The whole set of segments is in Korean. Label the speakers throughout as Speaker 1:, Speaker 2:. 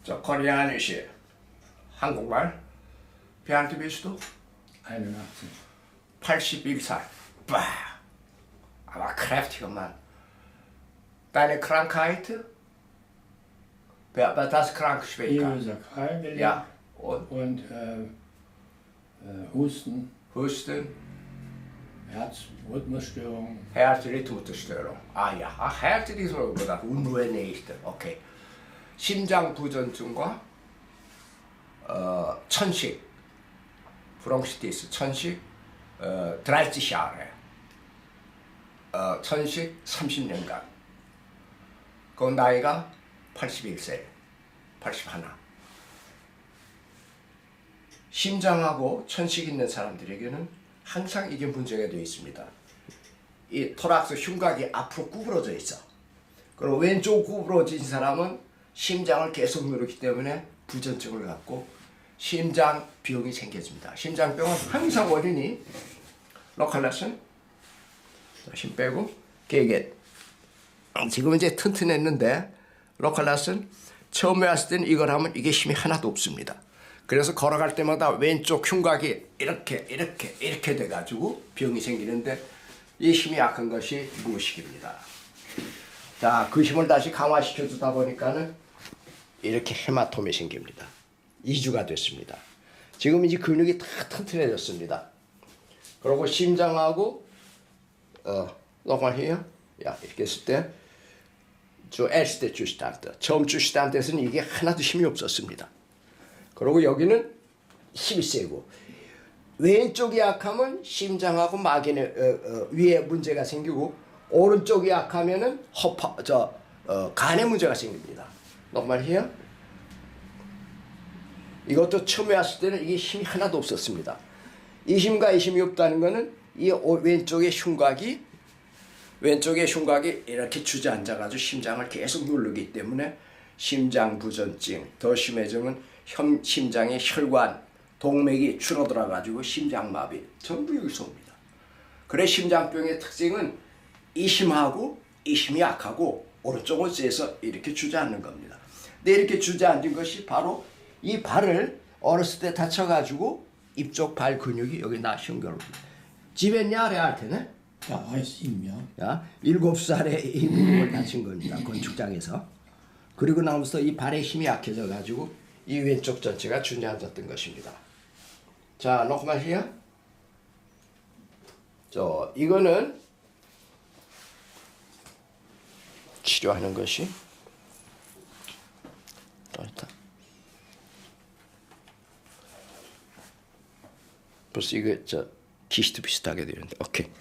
Speaker 1: 저 코리아니시 한국말 Behalte bist du?
Speaker 2: 81.
Speaker 1: 81살. Bah. Aber kräftiger Mann. Deine Krankheit? Das Krankschwäche.
Speaker 2: Sakralbeleg
Speaker 1: Ja. Und
Speaker 2: und Husten,
Speaker 1: Husten,
Speaker 2: Herzrhythmusstörung,
Speaker 1: Herzrhythmusstörung. Ah ja, Herzrhythmus보다 운동에 있다. 오케이. 심장 부전증과 천식, 브롱시티스, 천식, 30 Jahre. 천식 30년간. 그 나이가 81세, 81. 심장하고 천식 있는 사람들에게는 항상 이게 문제가 되어 있습니다. 이 토락스 흉곽이 앞으로 구부러져 있어. 그리고 왼쪽 구부러진 사람은 심장을 계속 누르기 때문에 부전증을 갖고 심장병이 생겨집니다. 심장병은 항상 원인이 로컬레슨, 힘 빼고 개겟. 지금 이제 튼튼했는데 로컬레슨 처음에 왔을 때는 이걸 하면 이게 힘이 하나도 없습니다. 그래서 걸어갈 때마다 왼쪽 흉곽이 이렇게 돼가지고 병이 생기는데 이 힘이 약한 것이 무의식입니다. 자, 그 힘을 다시 강화시켜 주다 보니까는 이렇게 헤마톰이 생깁니다. 2주가 됐습니다. 지금 이제 근육이 다 튼튼해졌습니다. 그리고 심장하고 nochmal hier, ja, 이렇게 했을 때 저 erste Zustand, 처음 Zustand에서는 이게 하나도 힘이 없었습니다. 그리고 여기는 힘이 세고 왼쪽이 약하면 심장하고 막연의 위에 문제가 생기고 오른쪽이 약하면은 간에 문제가 생깁니다. nochmal hier. 이것도 처음에 왔을 때는 이게 힘이 하나도 없었습니다. 이 힘과 이 힘이 없다는 것은 이 왼쪽의 흉곽이 이렇게 주저앉아가지고 심장을 계속 누르기 때문에 심장 부전증, 더 심해지면 심장의 혈관, 동맥이 줄어들어가지고 심장마비, 전부 여기서 옵니다. 그래 심장병의 특징은 이 힘하고 이 힘이 약하고 오른쪽은 세서 이렇게 주저앉는 겁니다. 근데 이렇게 주저앉은 것이 바로 이 발을 어렸을 때 다쳐가지고 이쪽 발 근육이 여기 나시온결 집에냐래 할 테네.
Speaker 2: ja, heißt ihm, ja.
Speaker 1: 야, 7살에 이 무릎을 다친 겁니다. 건축장에서. 그리고 나면서 이 발에 힘이 약해져 가지고 이 왼쪽 전체가 주저앉았던 것입니다. 자, nochmal hier. 이거는 치료하는 것이 벌써 이거 기시도 비슷하게 되는데 오케이.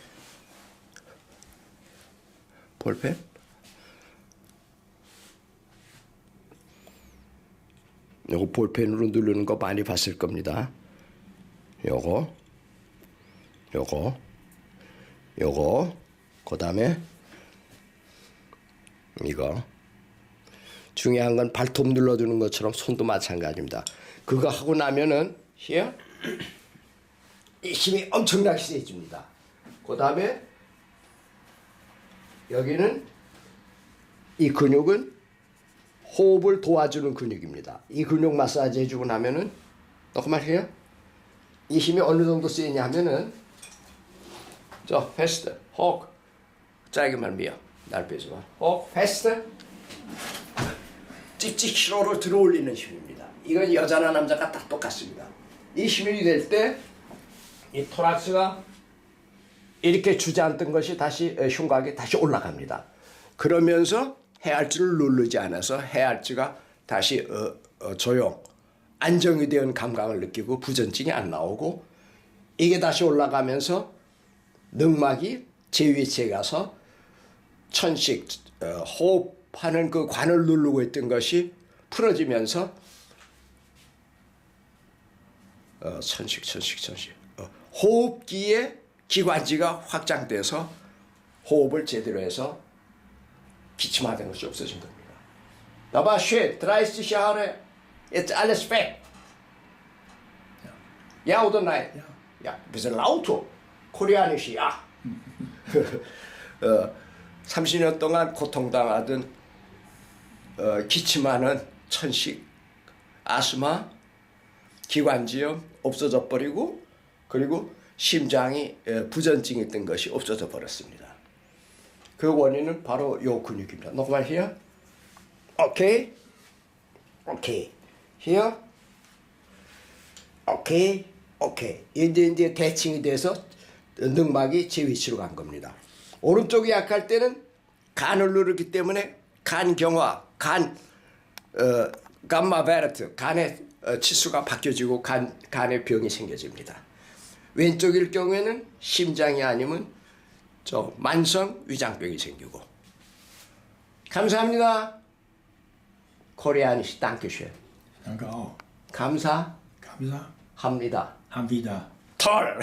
Speaker 1: 볼펜? 요거 볼펜으로 누르는 거 많이 봤을 겁니다. 요거 그 다음에 이거 중요한 건 발톱 눌러주는 것처럼 손도 마찬가지입니다. 그거 하고 나면은 here 이 힘이 엄청나게 세집니다. 그 다음에 여기는 이 근육은 호흡을 도와주는 근육입니다. 이 근육 마사지 해주고 나면은 nochmal hier 이 힘이 어느 정도 세냐 하면은 fest, hoch, zeige mal mir, 날 빼지 마. hoch, fest, 찍찍 힐로를 들어올리는 힘입니다. 이건 여자나 남자가 다 똑같습니다. 이 힘이 될 때 이 토락스가 이렇게 주저앉던 것이 다시 흉곽이 다시 올라갑니다. 그러면서 해알지를 누르지 않아서 해알지가 다시 조용, 안정이 된 감각을 느끼고 부전증이 안 나오고 이게 다시 올라가면서 늑막이 제 위치에 가서 천식, 호흡하는 그 관을 누르고 있던 것이 풀어지면서 천식. 호흡기의 기관지가 확장돼서 호흡을 제대로 해서 기침하는 것이 없어진 겁니다. Aber schön, 30 Jahre, jetzt alles weg. Ja oder nein? Ja, bisschen lauter. 코리아니시, 야. 30년 동안 고통당하던 기침하는 천식 아스마, 기관지염 없어져 버리고 그리고 심장이 부전증이 있던 것이 없어져 버렸습니다. 그 원인은 바로 요 근육입니다. Look right here. Okay. Okay. Here. Okay. Okay. 이제 대칭이 돼서 늑막이 제 위치로 간 겁니다. 오른쪽이 약할 때는 간을 누르기 때문에 간 경화, 감마 베르트, 간의 치수가 바뀌어지고 간의 병이 생겨집니다. 왼쪽일 경우에는 심장이 아니면 만성 위장병이 생기고. 감사합니다. 코리아니시 땅크쉐.
Speaker 2: Danke auch.
Speaker 1: 감사합니다.
Speaker 2: 감사합니다.
Speaker 1: 털.